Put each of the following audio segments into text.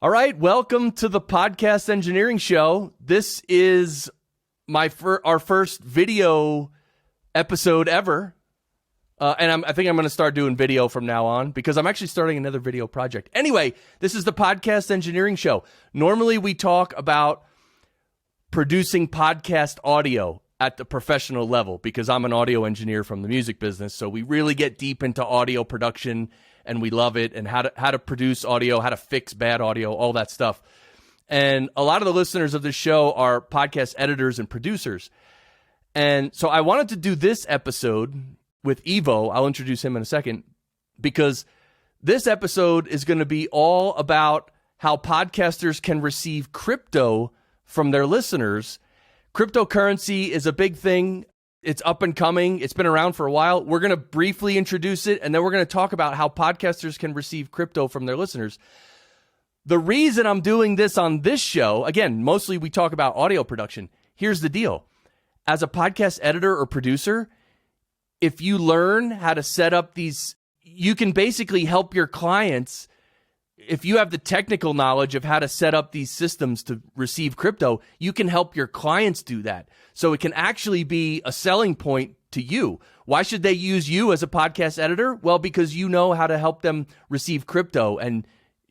All right, welcome to the Podcast Engineering Show. This is our first video episode ever, and I think I'm going to start doing video from now on because I'm actually starting another video project. Anyway, this is the Podcast Engineering Show. Normally, we talk about producing podcast audio at the professional level because I'm an audio engineer from the music business, so we really get deep into audio production. And we love it, and how to produce audio, how to fix bad audio, all that stuff. And a lot of the listeners of this show are podcast editors and producers. And so I wanted to do this episode with Evo. I'll introduce him in a second, because this episode is going to be all about how podcasters can receive crypto from their listeners. Cryptocurrency is a big thing. It's up and coming. It's been around for a while. We're going to briefly introduce it, and then we're going to talk about how podcasters can receive crypto from their listeners. The reason I'm doing this on this show, again, mostly we talk about audio production. Here's the deal. As a podcast editor or producer, if you learn how to set up these, you can basically help your clients. If you have the technical knowledge of how to set up these systems to receive crypto, you can help your clients do that. So it can actually be a selling point to you. Why should they use you as a podcast editor? Well, because you know how to help them receive crypto and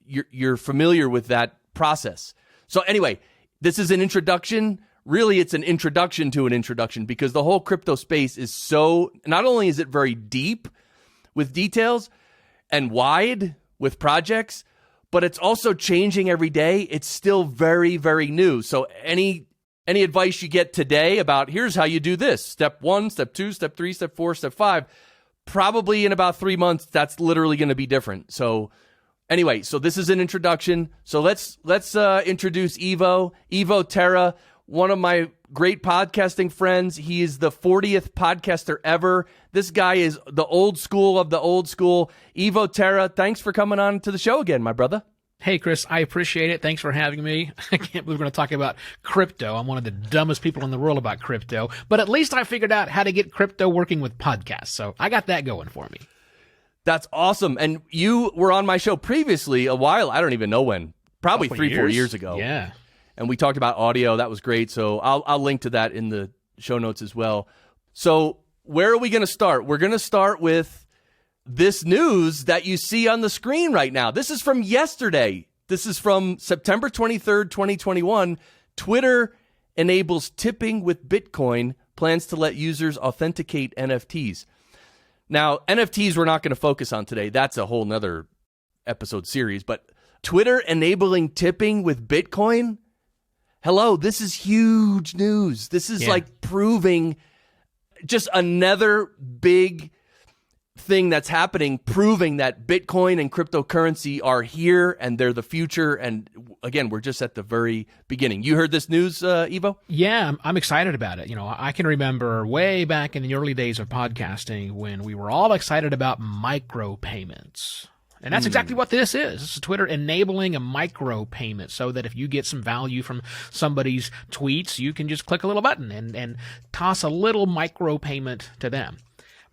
you're familiar with that process. So anyway, this is an introduction. Really, it's an introduction to an introduction, because the whole crypto space is so, not only is it very deep with details and wide with projects, but it's also changing every day. It's still very, very new. So any advice you get today about here's how you do this, step 1, step 2, step 3, step 4, step 5, probably in about 3 months, that's literally going to be different. So anyway, so this is an introduction. So let's introduce Evo Terra, one of my great podcasting friends. He is the 40th podcaster ever. This guy is the old school of the old school. Evo Terra, thanks for coming on to the show again, my brother. Hey, Chris, I appreciate it. Thanks for having me. I can't believe we're going to talk about crypto. I'm one of the dumbest people in the world about crypto, but at least I figured out how to get crypto working with podcasts. So I got that going for me. That's awesome. And you were on my show previously a while. I don't even know when. Probably 3-4 years ago. Yeah. And we talked about audio. That was great. So I'll link to that in the show notes as well. So where are we going to start? We're going to start with this news that you see on the screen right now. This is from yesterday. This is from September 23rd, 2021. Twitter enables tipping with Bitcoin, plans to let users authenticate NFTs. Now, NFTs we're not going to focus on today. That's a whole nother episode series. But Twitter enabling tipping with Bitcoin? Hello, this is huge news. This is like proving just another big thing that's happening, proving that Bitcoin and cryptocurrency are here and they're the future. And again, we're just at the very beginning. You heard this news, Evo? Yeah, I'm excited about it. You know, I can remember way back in the early days of podcasting when we were all excited about micropayments. And that's exactly what this is. This is Twitter enabling a micro payment so that if you get some value from somebody's tweets, you can just click a little button and toss a little micro payment to them.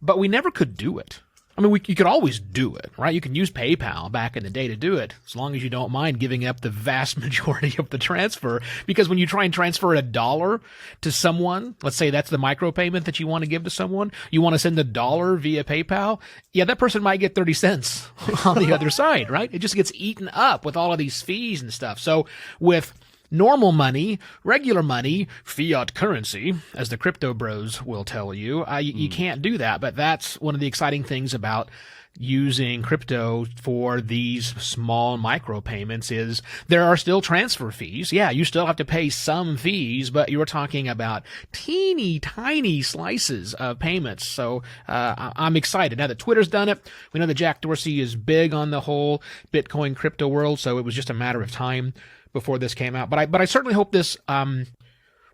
But we never could do it. I mean, you could always do it, right? You can use PayPal back in the day to do it, as long as you don't mind giving up the vast majority of the transfer. Because when you try and transfer $1 to someone, let's say that's the micropayment that you want to give to someone, you want to send $1 via PayPal, yeah, that person might get 30 cents on the other side, right? It just gets eaten up with all of these fees and stuff. So with normal money, regular money, fiat currency, as the crypto bros will tell you, you can't do that. But that's one of the exciting things about using crypto for these small micropayments is there are still transfer fees. Yeah, you still have to pay some fees, but you're talking about teeny tiny slices of payments. So I'm excited. Now that Twitter's done it, we know that Jack Dorsey is big on the whole Bitcoin crypto world, so it was just a matter of time before this came out. But I certainly hope this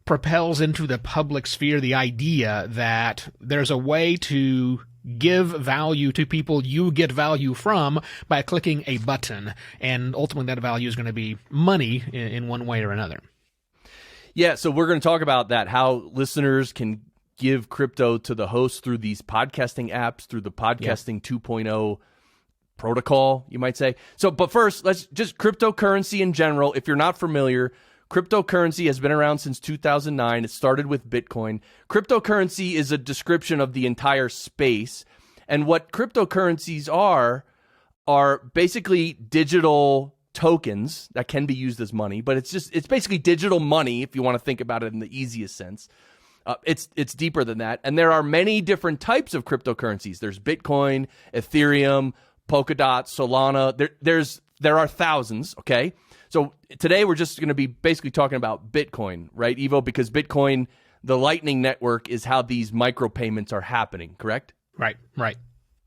propels into the public sphere the idea that there's a way to give value to people you get value from by clicking a button, and ultimately that value is going to be money in one way or another. Yeah, so we're going to talk about that, how listeners can give crypto to the host through these podcasting apps, through the Podcasting 2.0 protocol, you might say. So, but first, let's just cryptocurrency in general. If you're not familiar, cryptocurrency has been around since 2009. It started with Bitcoin. Cryptocurrency is a description of the entire space. And what cryptocurrencies are basically digital tokens that can be used as money, but it's basically digital money if you want to think about it in the easiest sense. It's deeper than that. And there are many different types of cryptocurrencies. There's Bitcoin, Ethereum, Polkadot, Solana. There are thousands, okay? So today we're just going to be basically talking about Bitcoin, right, Evo? Because Bitcoin, the Lightning Network, is how these micropayments are happening, correct? Right.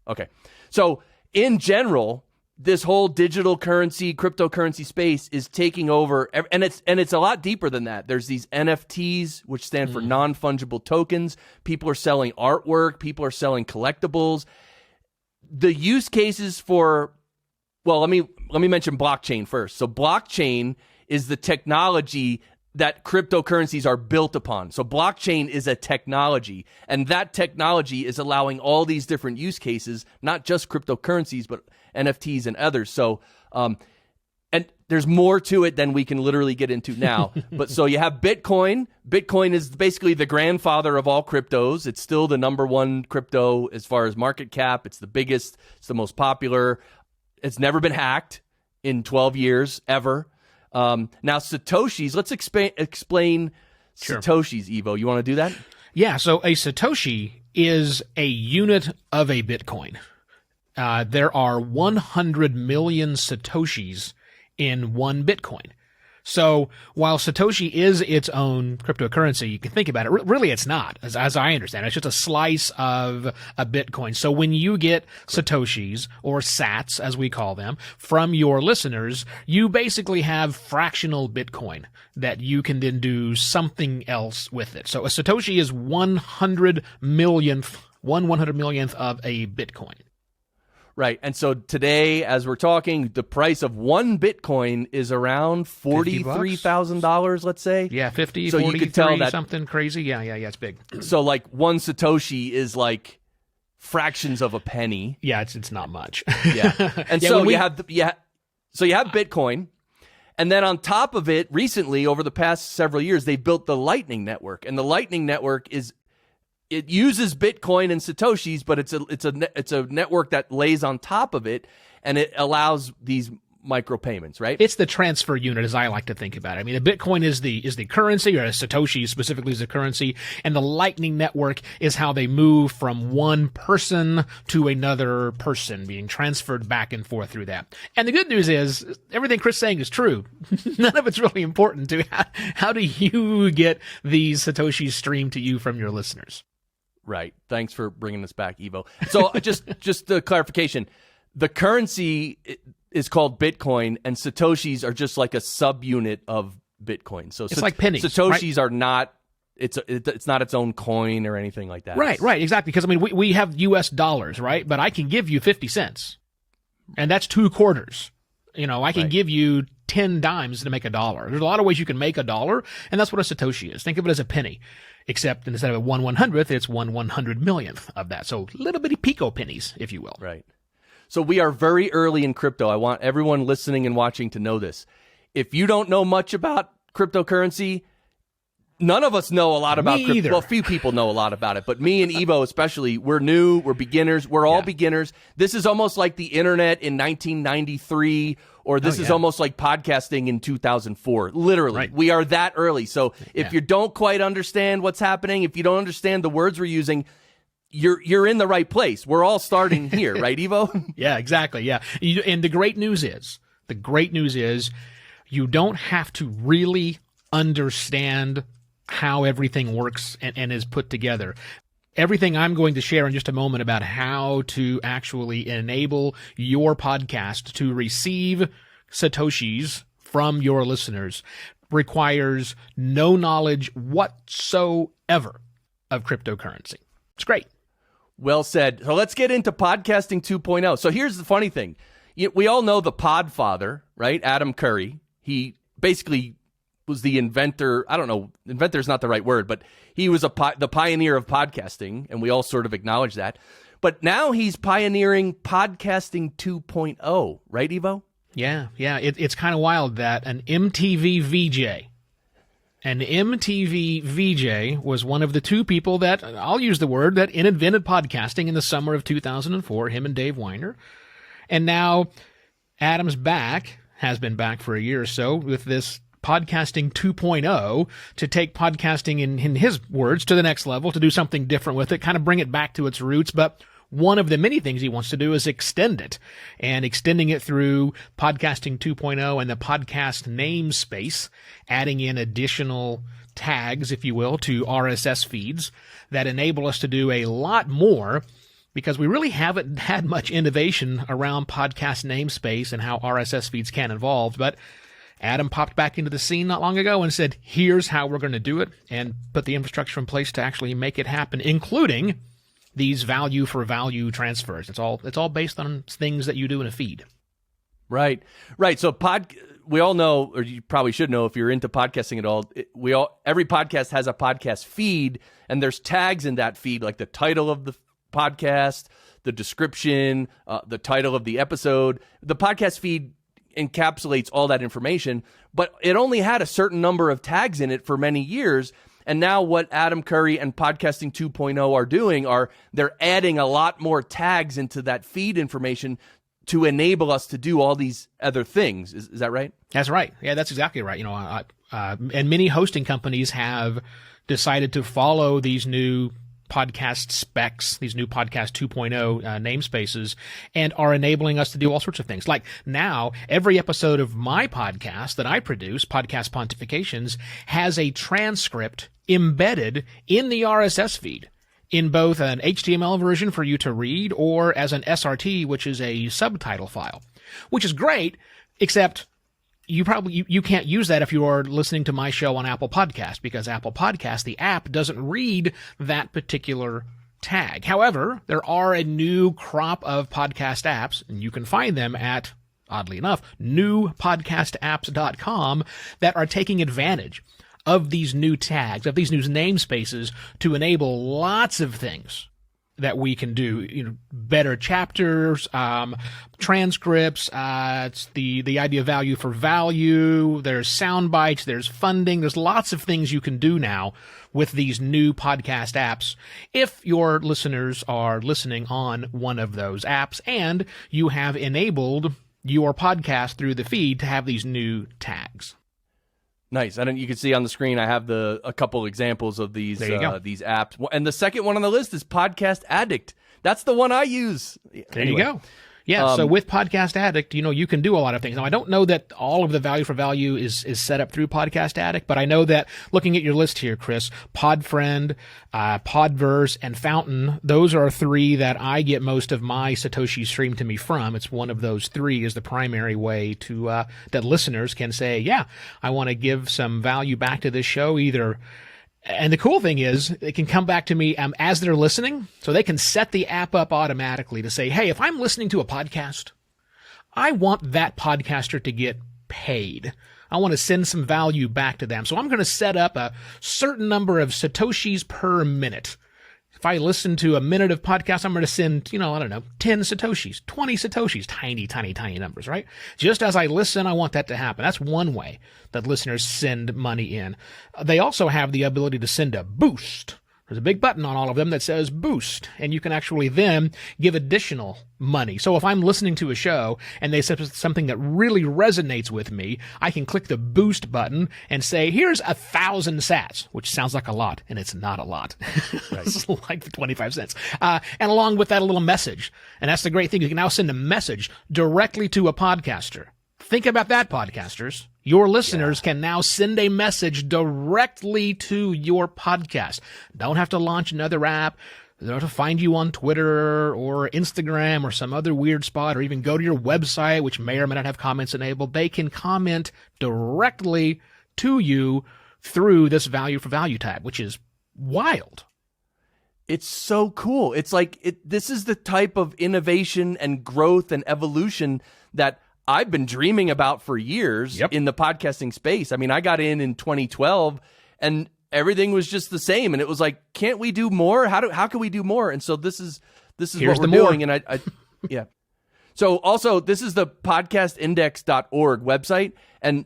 Okay. So in general, this whole digital currency, cryptocurrency space is taking over, and it's a lot deeper than that. There's these NFTs, which stand for non-fungible tokens. People are selling artwork. People are selling collectibles. The use cases for, well, let me mention blockchain first. So blockchain is the technology that cryptocurrencies are built upon. So blockchain is a technology, and that technology is allowing all these different use cases, not just cryptocurrencies, but NFTs and others. So, and there's more to it than we can literally get into now. But so you have Bitcoin. Bitcoin is basically the grandfather of all cryptos. It's still the number one crypto as far as market cap. It's the biggest. It's the most popular. It's never been hacked in 12 years, ever. Now, satoshis, let's explain Sure. satoshis, Evo. You want to do that? Yeah, so a satoshi is a unit of a Bitcoin. There are 100 million satoshis in one Bitcoin. So while Satoshi is its own cryptocurrency, you can think about it. Really, it's not, as I understand it. It's just a slice of a Bitcoin. So when you get Satoshis, or sats, as we call them, from your listeners, you basically have fractional Bitcoin that you can then do something else with it. So a Satoshi is 100 millionth of a Bitcoin. Right. And so today, as we're talking, the price of one Bitcoin is around $43,000, let's say. Yeah, 50, so 43, you could tell that, something crazy. Yeah, it's big. So like one Satoshi is like fractions of a penny. Yeah, it's not much. Yeah. And Yeah, so when we- you have Bitcoin. And then on top of it, recently, over the past several years, they built the Lightning Network. And the Lightning Network it uses Bitcoin and Satoshis, but it's a network that lays on top of it, and it allows these micropayments, right? It's the transfer unit, as I like to think about it. I mean, a Bitcoin is the currency, or a Satoshi specifically is the currency, and the Lightning Network is how they move from one person to another person, being transferred back and forth through that. And the good news is, everything Chris is saying is true. None of it's really important to how do you get these Satoshis streamed to you from your listeners. Right. Thanks for bringing this back, Evo. So just a clarification. The currency is called Bitcoin, and Satoshis are just like a subunit of Bitcoin. So it's like pennies. Satoshis are not. It's not its own coin or anything like that. Right, exactly. Because I mean, we have U.S. dollars, right? But I can give you 50 cents, and that's 2 quarters. You know, I can give you 10 dimes to make $1. There's a lot of ways you can make $1, and that's what a Satoshi is. Think of it as a penny, except instead of a 1/100th, it's 1/100 millionth of that. So little bitty pico pennies, if you will. Right. So we are very early in crypto. I want everyone listening and watching to know this. If you don't know much about cryptocurrency, none of us know a lot about crypto. Well, few people know a lot about it, but me and Evo especially, we're new, we're beginners, we're all beginners. This is almost like the internet in 1993, or this is almost like podcasting in 2004. Literally, we are that early. So if you don't quite understand what's happening, if you don't understand the words we're using, you're in the right place. We're all starting here, right, Evo? Yeah, exactly. Yeah. And the great news is you don't have to really understand how everything works and is put together. Everything I'm going to share in just a moment about how to actually enable your podcast to receive Satoshis from your listeners requires no knowledge whatsoever of cryptocurrency. It's great. Well said. So let's get into podcasting 2.0. So here's the funny thing. We all know the podfather, right? Adam Curry. He basically was the inventor. I don't know, inventor is not the right word, but he was the pioneer of podcasting, and we all sort of acknowledge that. But now he's pioneering podcasting 2.0, right, Evo? Yeah. It's kind of wild that an MTV VJ was one of the two people that, I'll use the word, that invented podcasting in the summer of 2004, him and Dave Weiner. And now Adam's back, has been back for a year or so, with this podcasting 2.0 to take podcasting, in his words, to the next level, to do something different with it, kind of bring it back to its roots. But one of the many things he wants to do is extend it, and extending it through podcasting 2.0 and the podcast namespace, adding in additional tags, if you will, to RSS feeds that enable us to do a lot more, because we really haven't had much innovation around podcast namespace and how RSS feeds can evolve. But Adam popped back into the scene not long ago and said, here's how we're going to do it, and put the infrastructure in place to actually make it happen, including these value for value transfers. It's all based on things that you do in a feed. Right. So we all know, or you probably should know if you're into podcasting at all, every podcast has a podcast feed, and there's tags in that feed, like the title of the podcast, the description, the title of the episode. The podcast feed encapsulates all that information, but it only had a certain number of tags in it for many years. And now what Adam Curry and Podcasting 2.0 are doing they're adding a lot more tags into that feed information to enable us to do all these other things. Is that right? That's right. Yeah, that's exactly right. And many hosting companies have decided to follow these new podcast specs, these new podcast 2.0 namespaces, and are enabling us to do all sorts of things. Like now, every episode of my podcast that I produce, Podcast Pontifications, has a transcript embedded in the RSS feed in both an HTML version for you to read or as an SRT, which is a subtitle file, which is great, except you can't use that if you are listening to my show on Apple Podcast, because Apple Podcast, the app, doesn't read that particular tag. However, there are a new crop of podcast apps, and you can find them at, oddly enough, newpodcastapps.com, that are taking advantage of these new tags, of these new namespaces, to enable lots of things that we can do, better chapters, transcripts, it's the idea of value for value, there's sound bites, there's funding, there's lots of things you can do now with these new podcast apps if your listeners are listening on one of those apps and you have enabled your podcast through the feed to have these new tags. Nice. And you can see on the screen, I have a couple examples of these apps. And the second one on the list is Podcast Addict. That's the one I use. There you go. Yeah, so with Podcast Addict, you can do a lot of things. Now, I don't know that all of the value for value is set up through Podcast Addict, but I know that looking at your list here, Chris, Podfriend, Podverse, and Fountain, those are three that I get most of my satoshis streamed to me from. It's one of those three is the primary way to that listeners can say, yeah, I want to give some value back to this show, either. And the cool thing is, they can come back to me as they're listening, so they can set the app up automatically to say, hey, if I'm listening to a podcast, I want that podcaster to get paid. I want to send some value back to them. So I'm going to set up a certain number of satoshis per minute. If I listen to a minute of podcast, I'm going to send, 10 satoshis, 20 satoshis, tiny, tiny, tiny numbers, right? Just as I listen, I want that to happen. That's one way that listeners send money in. They also have the ability to send a boost. There's a big button on all of them that says boost, and you can actually then give additional money. So if I'm listening to a show and they say something that really resonates with me, I can click the boost button and say, here's 1,000 sats, which sounds like a lot, and it's not a lot. Right. It's like 25 cents. And along with that, a little message. And that's the great thing. You can now send a message directly to a podcaster. Think about that, podcasters. Your listeners can now send a message directly to your podcast. Don't have to launch another app. They don't have to find you on Twitter or Instagram or some other weird spot, or even go to your website, which may or may not have comments enabled. They can comment directly to you through this value for value tab, which is wild. It's so cool. It's like this is the type of innovation and growth and evolution that I've been dreaming about for years in the podcasting space. I mean, I got in 2012 and everything was just the same. And it was like, can't we do more? How can we do more? And so this is this is Here's what we're the more. doing. And I yeah. So also, this is the podcastindex.org website. And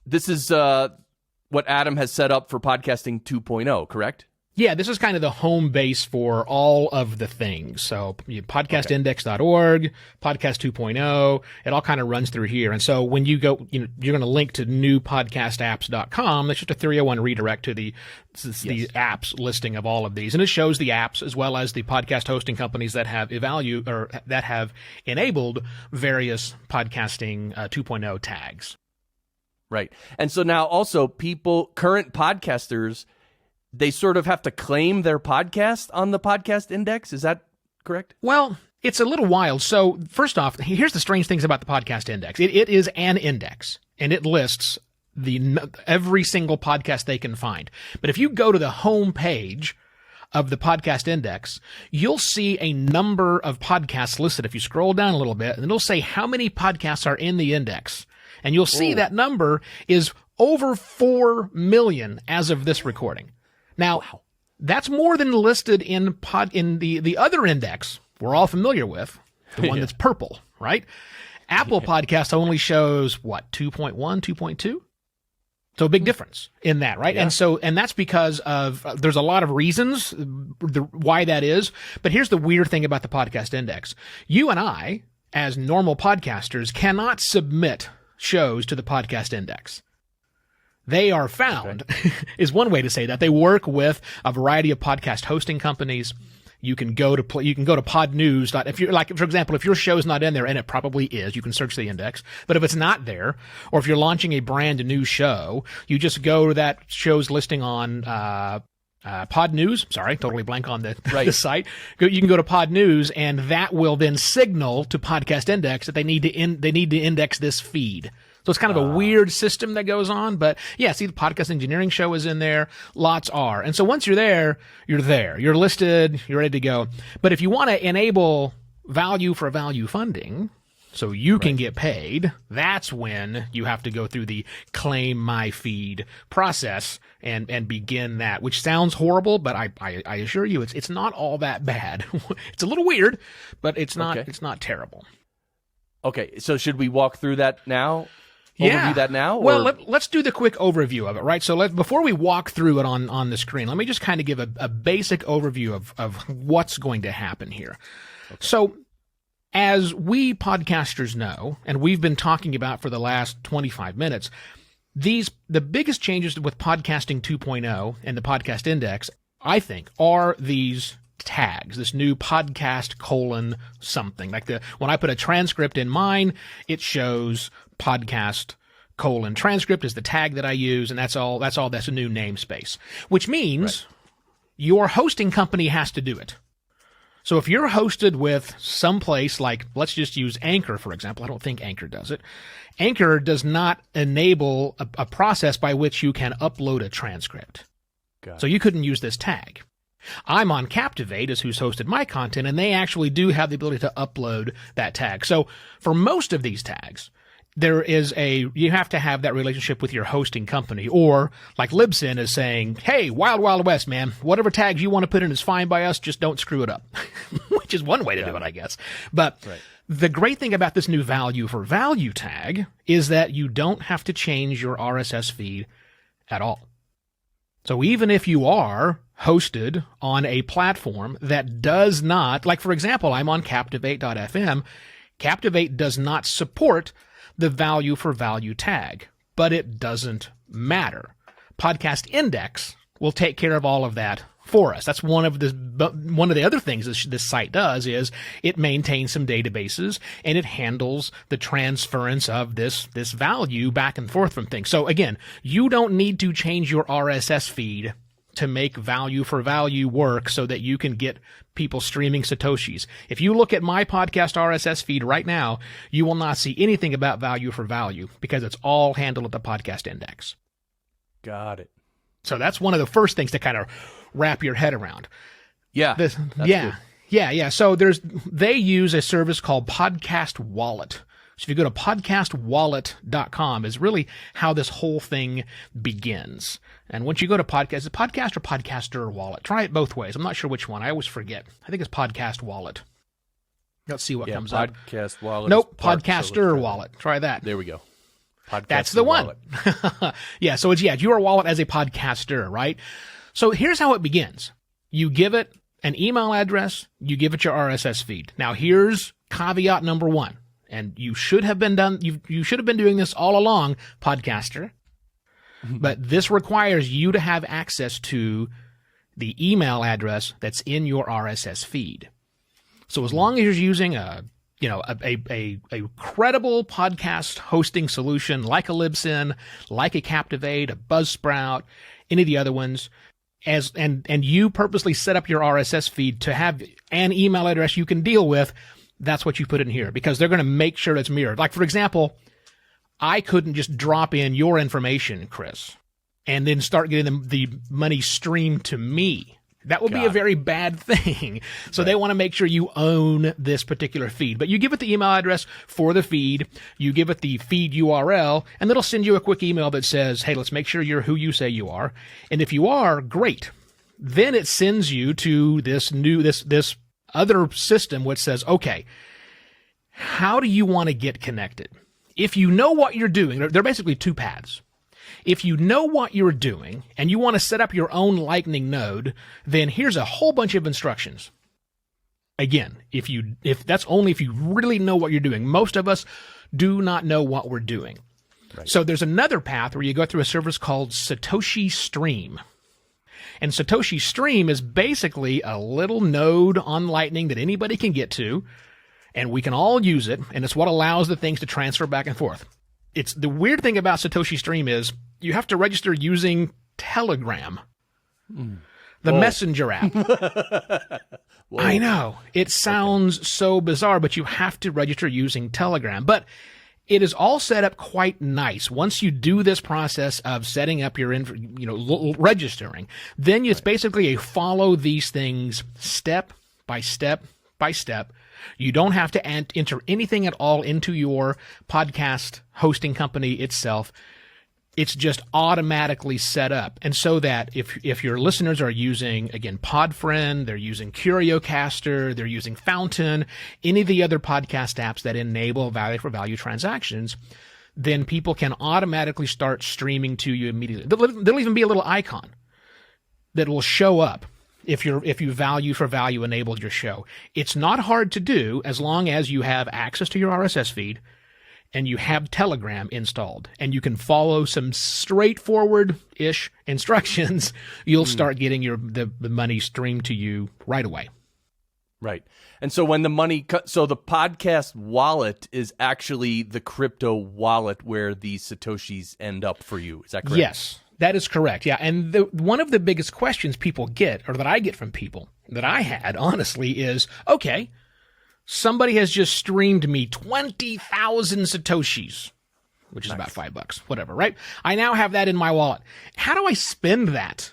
this is what Adam has set up for Podcasting 2.0, correct? Yeah, this is kind of the home base for all of the things. So podcastindex.org, podcast 2.0, it all kind of runs through here. And so when you go, you're going to link to newpodcastapps.com. That's just a 301 redirect to the apps listing of all of these. And it shows the apps as well as the podcast hosting companies that have that have enabled various podcasting 2.0 tags. Right. And so now also current podcasters, they sort of have to claim their podcast on the podcast index. Is that correct? Well, it's a little wild. So first off, here's the strange things about the podcast index. It is an index, and it lists every single podcast they can find. But if you go to the home page of the podcast index, you'll see a number of podcasts listed. If you scroll down a little bit, and it'll say how many podcasts are in the index. And you'll see that number is over 4 million as of this recording. Now, that's more than listed in the other index we're all familiar with, the one that's purple, right? Apple Podcasts only shows, 2.1, 2.2? So a big difference in that, right? Yeah. And that's because of, there's a lot of reasons why that is. But here's the weird thing about the podcast index. You and I, as normal podcasters, cannot submit shows to the podcast index. They are found, is one way to say that. They work with a variety of podcast hosting companies. You can go to Pod News. If you're like, for example, if your show's not in there, and it probably is, you can search the index. But if it's not there, or if you're launching a brand new show, you just go to that show's listing on Pod News. Sorry, totally blank on the site. You can go to Pod News, and that will then signal to Podcast Index that they need to index this feed. So it's kind of a weird system that goes on, but yeah, see, the Podcast Engineering Show is in there. Lots are. And so once you're there. You're listed, you're ready to go. But if you want to enable value for value funding, so you can get paid, that's when you have to go through the claim my feed process and begin that, which sounds horrible, but I assure you it's not all that bad. It's a little weird, but it's not terrible. Okay, so should we walk through that now? Overview that now? Or? Well, let's do the quick overview of it, right? So before we walk through it on the screen, let me just kind of give a basic overview of what's going to happen here. Okay. So as we podcasters know, and we've been talking about for the last 25 minutes, the biggest changes with Podcasting 2.0 and the Podcast Index, I think, are these tags, this new podcast : something. Like when I put a transcript in mine, it shows podcast : transcript is the tag that I use, and that's a new namespace, which means your hosting company has to do it. So if you're hosted with someplace like, let's just use Anchor, for example. I don't think Anchor does it. Anchor does not enable a process by which you can upload a transcript. So you couldn't use this tag. I'm on Captivate, as who's hosted my content, and they actually do have the ability to upload that tag. So for most of these tags, you have to have that relationship with your hosting company, or like Libsyn is saying, hey, Wild Wild West, man, whatever tags you want to put in is fine by us, just don't screw it up, which is one way to do it, I guess. But the great thing about this new value for value tag is that you don't have to change your RSS feed at all. So even if you are hosted on a platform that does not, like for example, I'm on Captivate.fm, Captivate does not support the value for value tag, but it doesn't matter. Podcast Index will take care of all of that for us. That's one of the other things this site does is it maintains some databases and it handles the transference of this value back and forth from things. So again, you don't need to change your RSS feed to make value for value work so that you can get people streaming satoshis. If you look at my podcast RSS feed right now, you will not see anything about value for value because it's all handled at the Podcast Index. Got it. So that's one of the first things to kind of wrap your head around. Yeah. Yeah. So they use a service called Podcast Wallet, So if you go to podcastwallet.com is really how this whole thing begins. And once you go to podcast, is it podcast or podcaster wallet? Try it both ways. I'm not sure which one. I always forget. I think it's podcast wallet. Let's see what comes up. Podcast wallet. Nope, podcaster wallet. Try that. There we go. Podcast That's the one. Yeah, so it's your wallet as a podcaster, right? So here's how it begins. You give it an email address, you give it your RSS feed. Now here's caveat number one. And you should have been doing this all along, podcaster. But this requires you to have access to the email address that's in your RSS feed. So as long as you're using a credible podcast hosting solution like a Libsyn, like a Captivate, a Buzzsprout, any of the other ones, and you purposely set up your RSS feed to have an email address you can deal with, that's what you put in here, because they're going to make sure it's mirrored. Like, for example, I couldn't just drop in your information, Chris, and then start getting the money streamed to me. That would be a very bad thing. So they want to make sure you own this particular feed. But you give it the email address for the feed, you give it the feed URL, and it'll send you a quick email that says, hey, let's make sure you're who you say you are. And if you are, great. Then it sends you to this other system which says, okay, how do you want to get connected? If you know what you're doing, there are basically two paths. If you know what you're doing and you want to set up your own Lightning node, then here's a whole bunch of instructions. Again, if that's only if you really know what you're doing. Most of us do not know what we're doing. Right. So there's another path where you go through a service called satoshis.stream. And satoshis.stream is basically a little node on Lightning that anybody can get to, and we can all use it, and it's what allows the things to transfer back and forth. It's the weird thing about satoshis.stream is you have to register using Telegram, the messenger app. I know. It sounds so bizarre, but you have to register using Telegram. But it is all set up quite nice. Once you do this process of setting up your, registering, then it's basically a follow these things step by step by step. You don't have to enter anything at all into your podcast hosting company itself. It's just automatically set up. And so that if your listeners are using, again, Podfriend, they're using CurioCaster, they're using Fountain, any of the other podcast apps that enable value for value transactions, then people can automatically start streaming to you immediately. There'll even be a little icon that will show up if you value for value enabled your show. It's not hard to do as long as you have access to your RSS feed and you have Telegram installed and you can follow some straightforward-ish instructions. You'll start getting the money streamed to you right away. Right. And so when the money so the podcast wallet is actually the crypto wallet where the Satoshis end up for you. Is that correct? Yes. That is correct, yeah. And one of the biggest questions people get, or that I get from people, that I had, honestly, is, okay, somebody has just streamed me 20,000 Satoshis, which is about $5, whatever, right? I now have that in my wallet. How do I spend that?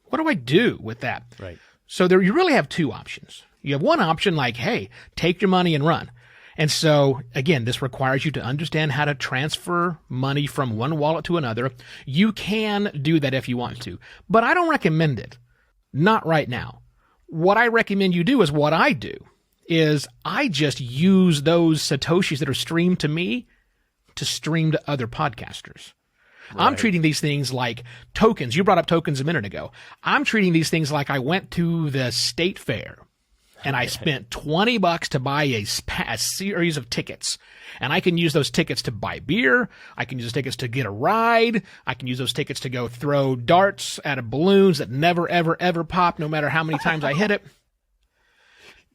What do I do with that? Right. So you really have two options. You have one option like, hey, take your money and run. And so, again, this requires you to understand how to transfer money from one wallet to another. You can do that if you want to, but I don't recommend it. Not right now. What I recommend you do is what I do, is I just use those Satoshis that are streamed to me to stream to other podcasters. Right. I'm treating these things like tokens. You brought up tokens a minute ago. I'm treating these things like I went to the state fair and I spent $20 to buy a series of tickets. And I can use those tickets to buy beer. I can use those tickets to get a ride. I can use those tickets to go throw darts at balloons that never, ever, ever pop, no matter how many times I hit it.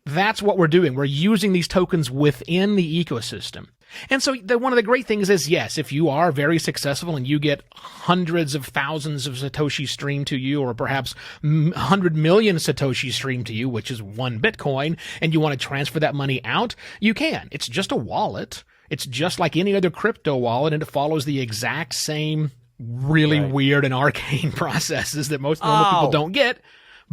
That's what we're doing. We're using these tokens within the ecosystem. And so one of the great things is, yes, if you are very successful and you get hundreds of thousands of Satoshis streamed to you, or perhaps 100 million Satoshis streamed to you, which is 1 Bitcoin, and you want to transfer that money out, you can. It's just a wallet. It's just like any other crypto wallet, and it follows the exact same really weird and arcane processes that most normal people don't get.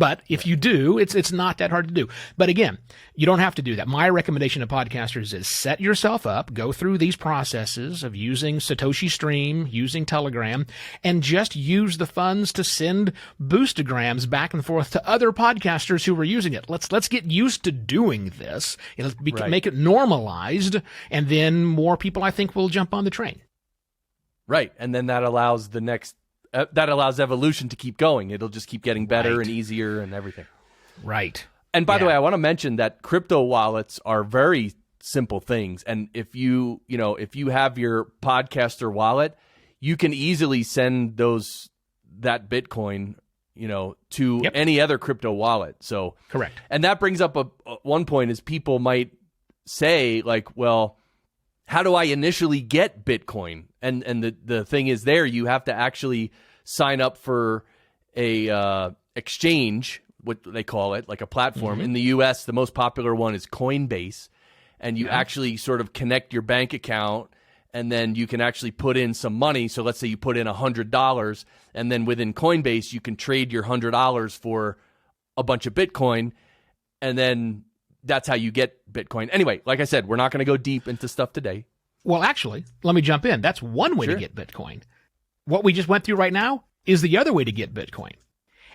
But if you do, it's not that hard to do. But again, you don't have to do that. My recommendation to podcasters is set yourself up, go through these processes of using Satoshi.stream, using Telegram, and just use the funds to send boostograms back and forth to other podcasters who are using it. Let's get used to doing this. Make it normalized, and then more people, I think, will jump on the train. Right. And then that allows evolution to keep going. It'll just keep getting better and easier and everything. Right. And by the way, I want to mention that crypto wallets are very simple things. And if you have your podcaster wallet, you can easily send that Bitcoin, to any other crypto wallet. So correct. And that brings up one point is people might say like, well, how do I initially get Bitcoin? And the thing is there, you have to actually sign up for a exchange, what they call it, like a platform. In the U.S., the most popular one is Coinbase. And you actually sort of connect your bank account, and then you can actually put in some money. So let's say you put in $100, and then within Coinbase, you can trade your $100 for a bunch of Bitcoin, and then that's how you get Bitcoin. Anyway, like I said, we're not going to go deep into stuff today. Well, actually, let me jump in. That's one way to get Bitcoin. What we just went through right now is the other way to get Bitcoin.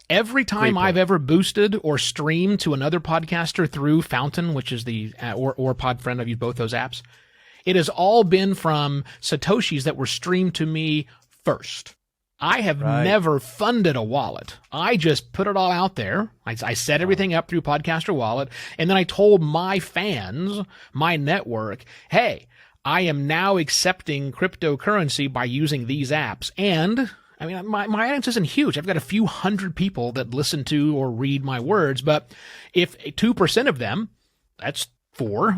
Every time I've ever boosted or streamed to another podcaster through Fountain, which is the or Podfriend, I've used both those apps, it has all been from Satoshis that were streamed to me first. I have never funded a wallet. I just put it all out there. I set everything up through Podcaster Wallet, and then I told my fans, my network, hey, I am now accepting cryptocurrency by using these apps. And I mean, my audience isn't huge. I've got a few hundred people that listen to or read my words, but if 2% of them, that's four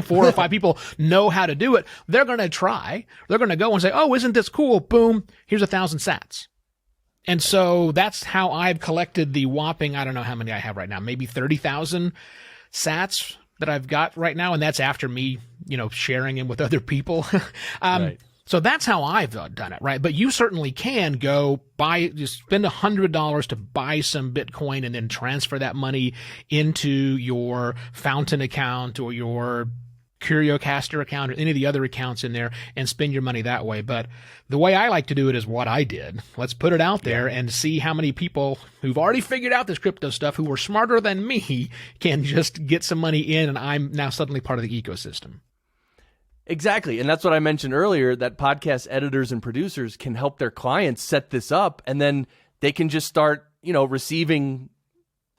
or five people know how to do it, they're going to try. They're going to go and say, oh, isn't this cool? Boom, here's 1,000 sats. And so that's how I've collected the whopping, I don't know how many I have right now, maybe 30,000 sats that I've got right now. And that's after me, sharing them with other people. So that's how I've done it, right? But you certainly can go just spend $100 to buy some Bitcoin and then transfer that money into your Fountain account or your CurioCaster account or any of the other accounts in there and spend your money that way. But the way I like to do it is what I did. Let's put it out there and see how many people who've already figured out this crypto stuff, who were smarter than me, can just get some money in, and I'm now suddenly part of the ecosystem. Exactly. And that's what I mentioned earlier, that podcast editors and producers can help their clients set this up, and then they can just start, receiving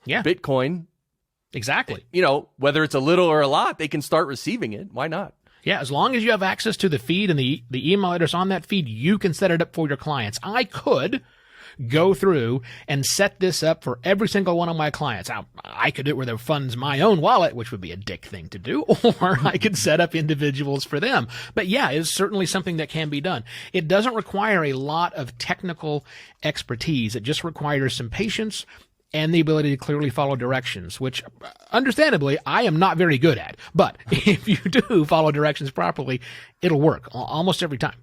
Bitcoin. Exactly. Whether it's a little or a lot, they can start receiving it. Why not? Yeah, as long as you have access to the feed and the email address on that feed, you can set it up for your clients. I could go through and set this up for every single one of my clients. Now, I could do it where it funds my own wallet, which would be a dick thing to do, or I could set up individuals for them. But yeah, it's certainly something that can be done. It doesn't require a lot of technical expertise. It just requires some patience and the ability to clearly follow directions, which understandably I am not very good at. But if you do follow directions properly, it'll work almost every time.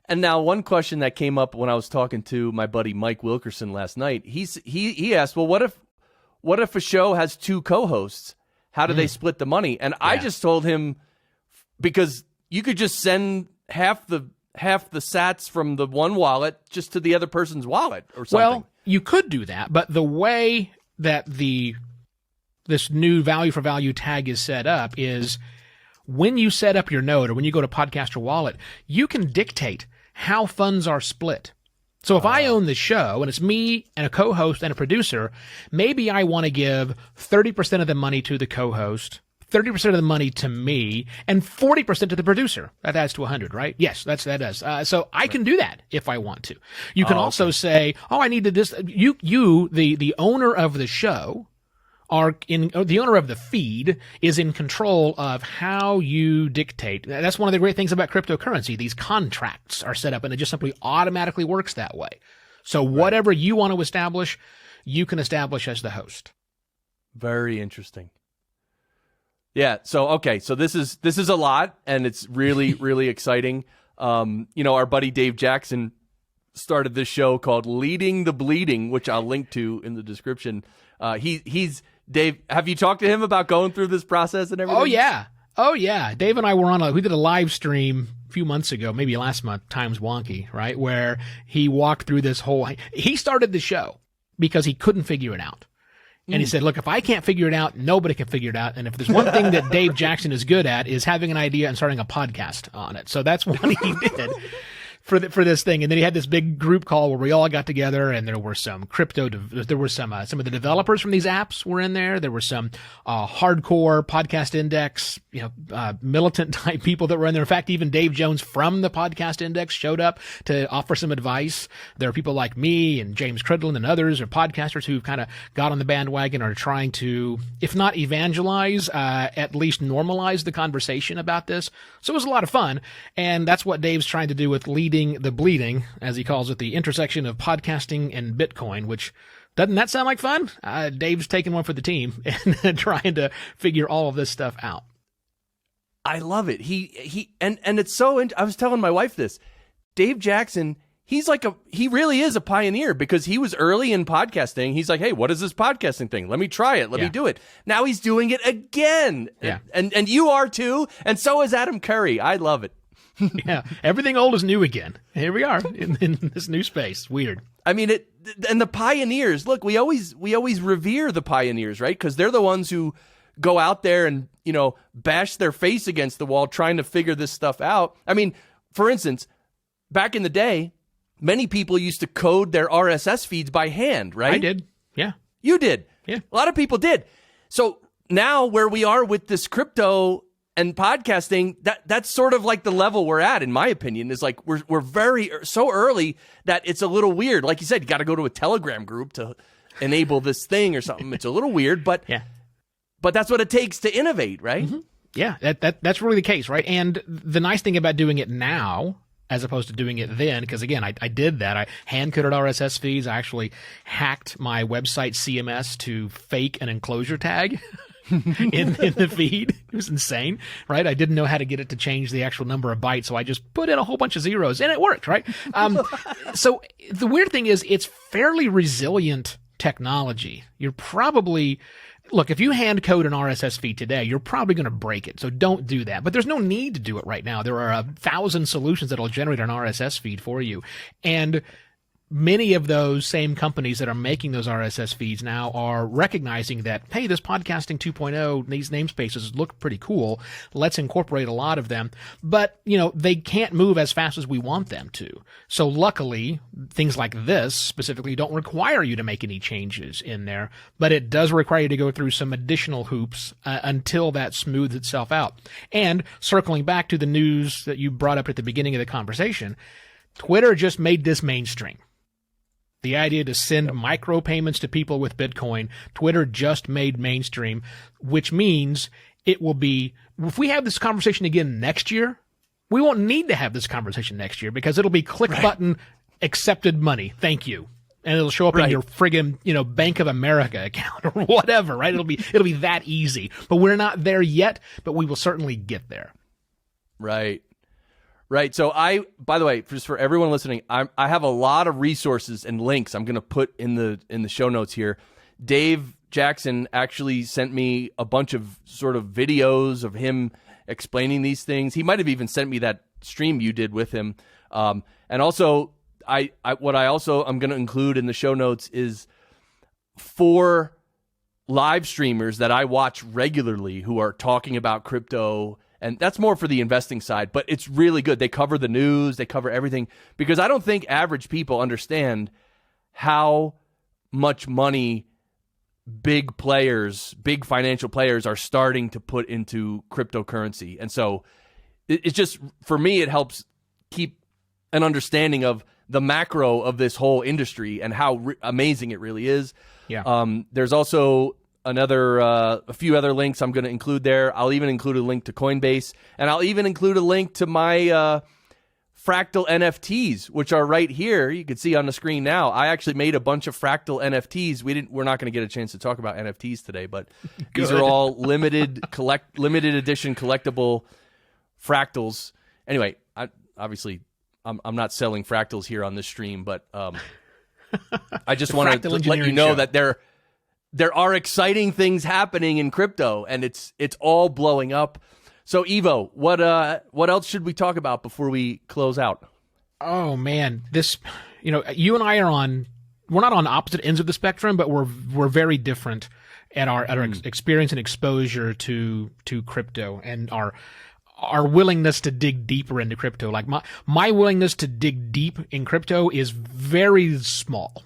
And now one question that came up when I was talking to my buddy Mike Wilkerson last night, he asked, well, what if a show has two co-hosts? How do they split the money? And I just told him, because you could just send half the sats from the one wallet just to the other person's wallet or something. Well, you could do that, but the way that this new value for value tag is set up is when you set up your node or when you go to Podcaster Wallet, you can dictate how funds are split. So if I own the show and it's me and a co-host and a producer, maybe I want to give 30% of the money to the co-host, 30% of the money to me, and 40% to the producer. That adds to 100, right? Yes, that does. So I can do that if I want to. You can also say, I need to this. You, the owner of the show, the owner of the feed is in control of how you dictate. That's one of the great things about cryptocurrency. These contracts are set up and it just simply automatically works that way. So whatever you want to establish, you can establish as the host. Very interesting. Yeah. So this is a lot, and it's really, really exciting. Our buddy Dave Jackson started this show called Leading the Bleeding, which I'll link to in the description. He's Dave. Have you talked to him about going through this process and everything? Oh yeah. Dave and I were we did a live stream a few months ago, maybe last month, Times Wonky, right? Where he walked through this he started the show because he couldn't figure it out. And he said, look, if I can't figure it out, nobody can figure it out. And if there's one thing that Dave Jackson is good at is having an idea and starting a podcast on it. So that's what he did for this thing. And then he had this big group call where we all got together, and there were some some of the developers from these apps were in there. There were some hardcore Podcast Index, militant type people that were in there. In fact, even Dave Jones from the Podcast Index showed up to offer some advice. There are people like me and James Cridlin and others are podcasters who've kind of got on the bandwagon, are trying to, if not evangelize, at least normalize the conversation about this. So it was a lot of fun. And that's what Dave's trying to do with Leading the Bleeding, as he calls it, the intersection of podcasting and Bitcoin, which doesn't that sound like fun? Dave's taking one for the team and trying to figure all of this stuff out. I love it. He it's so. I was telling my wife this. Dave Jackson, he really is a pioneer because he was early in podcasting. He's like, hey, what is this podcasting thing? Let me try it. Let me do it. Now he's doing it again. Yeah. And you are too. And so is Adam Curry. I love it. Yeah, everything old is new again. Here we are in this new space. Weird. I mean, and the pioneers. Look, we always revere the pioneers, right? Because they're the ones who go out there and bash their face against the wall trying to figure this stuff out. I mean, for instance, back in the day, many people used to code their RSS feeds by hand, right? I did. Yeah, you did. Yeah, a lot of people did. So now, where we are with this crypto and podcasting, that's sort of like the level we're at, in my opinion, is like we're very so early that it's a little weird. Like you said, you got to go to a Telegram group to enable this thing or something. It's a little weird, but that's what it takes to innovate, right? Mm-hmm. Yeah, that's really the case, right? And the nice thing about doing it now, as opposed to doing it then, because again, I did that. I hand-coded RSS feeds. I actually hacked my website CMS to fake an enclosure tag. in the feed. It was insane, right? I didn't know how to get it to change the actual number of bytes, so I just put in a whole bunch of zeros, and it worked, right? So the weird thing is it's fairly resilient technology. You're probably... Look, if you hand code an RSS feed today, you're probably going to break it, so don't do that. But there's no need to do it right now. There are 1,000 solutions that will generate an RSS feed for you. And many of those same companies that are making those RSS feeds now are recognizing that, hey, this podcasting 2.0, these namespaces look pretty cool. Let's incorporate a lot of them. But, they can't move as fast as we want them to. So luckily, things like this specifically don't require you to make any changes in there, but it does require you to go through some additional hoops until that smooths itself out. And circling back to the news that you brought up at the beginning of the conversation, Twitter just made this mainstream. The idea to send micropayments to people with Bitcoin, Twitter just made mainstream, which means it will be, if we have this conversation again next year, we won't need to have this conversation next year because it'll be click button, accepted money, thank you. And it'll show up in your friggin', Bank of America account or whatever, right? It'll be that easy. But we're not there yet, but we will certainly get there. Right. Right. So by the way, just for everyone listening, I have a lot of resources and links I'm going to put in the show notes here. Dave Jackson actually sent me a bunch of sort of videos of him explaining these things. He might have even sent me that stream you did with him. And also, I'm going to include in the show notes is 4 live streamers that I watch regularly who are talking about crypto. And that's more for the investing side, but it's really good. They cover the news, they cover everything, because I don't think average people understand how much money big financial players are starting to put into cryptocurrency. And so it's just, for me, it helps keep an understanding of the macro of this whole industry and how amazing it really is. Yeah. There's also a few other links I'm going to include there. I'll even include a link to Coinbase, and I'll even include a link to my fractal NFTs, which are right here. You can see on the screen now. I actually made a bunch of fractal NFTs. We're not going to get a chance to talk about NFTs today, but these are all limited edition collectible fractals. Anyway, I'm not selling fractals here on this stream, but I just want to let you engineering know show. that there are exciting things happening in crypto, and it's all blowing up. So Evo, what else should we talk about before we close out? Oh man, this, you and I we're not on opposite ends of the spectrum, but we're very different at our experience and exposure to crypto, and our willingness to dig deeper into crypto. Like my willingness to dig deep in crypto is very small.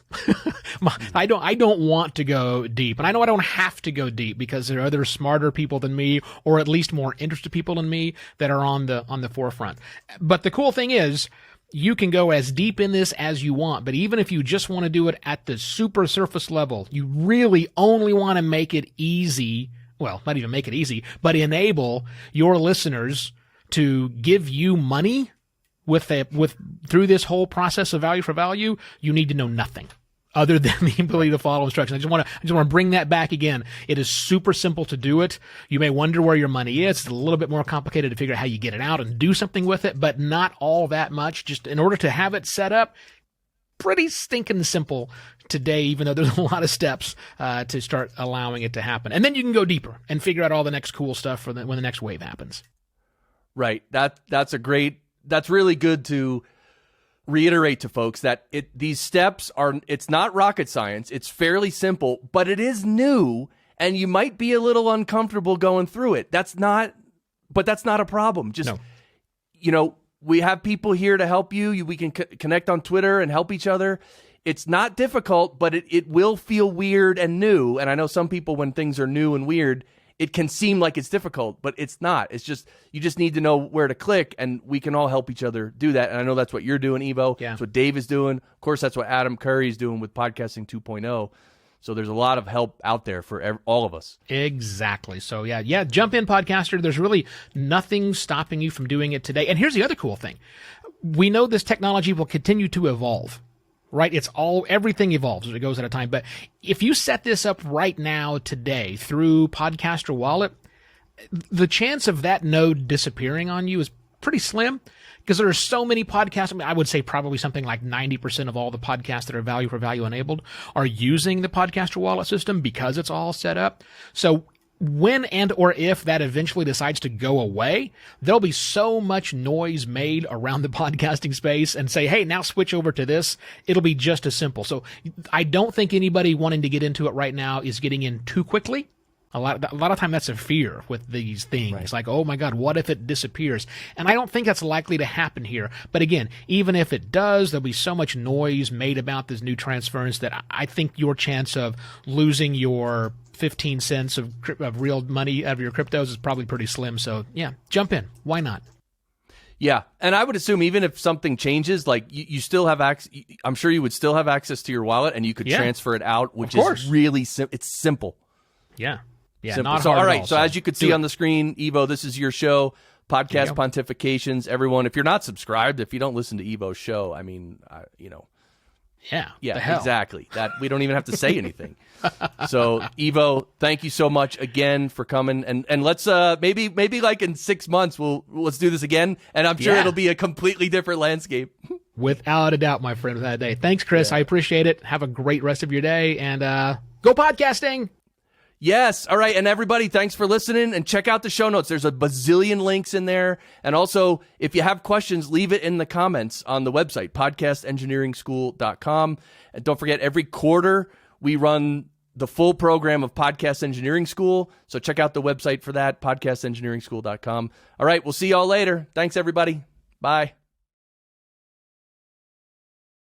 I don't want to go deep, and I know I don't have to go deep because there are other smarter people than me, or at least more interested people than me, that are on the forefront. But the cool thing is, you can go as deep in this as you want, but even if you just want to do it at the super surface level, you really only want to make it easy. Well, not even make it easy, but enable your listeners to give you money through this whole process of value for value. You need to know nothing other than the ability to follow instructions. I just want to bring that back again. It is super simple to do it. You may wonder where your money is. It's a little bit more complicated to figure out how you get it out and do something with it, but not all that much. Just in order to have it set up, pretty stinking simple today, even though there's a lot of steps to start allowing it to happen. And then you can go deeper and figure out all the next cool stuff for when the next wave happens. Right. That's really good to reiterate to folks that these steps it's not rocket science. It's fairly simple, but it is new, and you might be a little uncomfortable going through it. That's not a problem. Just, we have people here to help you. We can connect on Twitter and help each other. It's not difficult, but it will feel weird and new. And I know some people, when things are new and weird, it can seem like it's difficult, but it's not. It's just, you just need to know where to click, and we can all help each other do that. And I know that's what you're doing, Evo. Yeah. That's what Dave is doing. Of course, that's what Adam Curry is doing with Podcasting 2.0. So there's a lot of help out there for all of us. Exactly. So yeah, jump in, podcaster. There's really nothing stopping you from doing it today. And here's the other cool thing. We know this technology will continue to evolve. Right? Everything evolves as it goes at a time. But if you set this up right now today through Podcaster Wallet, the chance of that node disappearing on you is pretty slim, because there are so many podcasts. I mean, I would say probably something like 90% of all the podcasts that are value for value enabled are using the Podcaster Wallet system because it's all set up. So when and or if that eventually decides to go away, there'll be so much noise made around the podcasting space, and say, hey, now switch over to this. It'll be just as simple. So I don't think anybody wanting to get into it right now is getting in too quickly. A lot of time that's a fear with these things. Right. Like, oh my God, what if it disappears? And I don't think that's likely to happen here. But again, even if it does, there'll be so much noise made about this new transference that I think your chance of losing your 15 cents of real money out of your cryptos is probably pretty slim. So yeah, jump in. Why not? Yeah. And I would assume even if something changes, like you still have access, I'm sure you would still have access to your wallet, and you could transfer it out, which is really it's simple. Yeah. Yeah. Simple. Not so, hard all at right. all, So as you could see on the screen, Evo, this is your show, Podcast Pontifications. Everyone, if you're not subscribed, if you don't listen to Evo's show, I mean, Yeah, yeah, exactly. That we don't even have to say anything. So, Evo, thank you so much again for coming, and let's maybe like in 6 months let's do this again, and I'm sure it'll be a completely different landscape. Without a doubt, my friend. Without a day. Thanks, Chris. I appreciate it. Have a great rest of your day, and go podcasting. Yes. All right. And everybody, thanks for listening, and check out the show notes. There's a bazillion links in there. And also, if you have questions, leave it in the comments on the website, podcastengineeringschool.com. And don't forget, every quarter we run the full program of Podcast Engineering School. So check out the website for that, podcastengineeringschool.com. All right. We'll see y'all later. Thanks, everybody. Bye.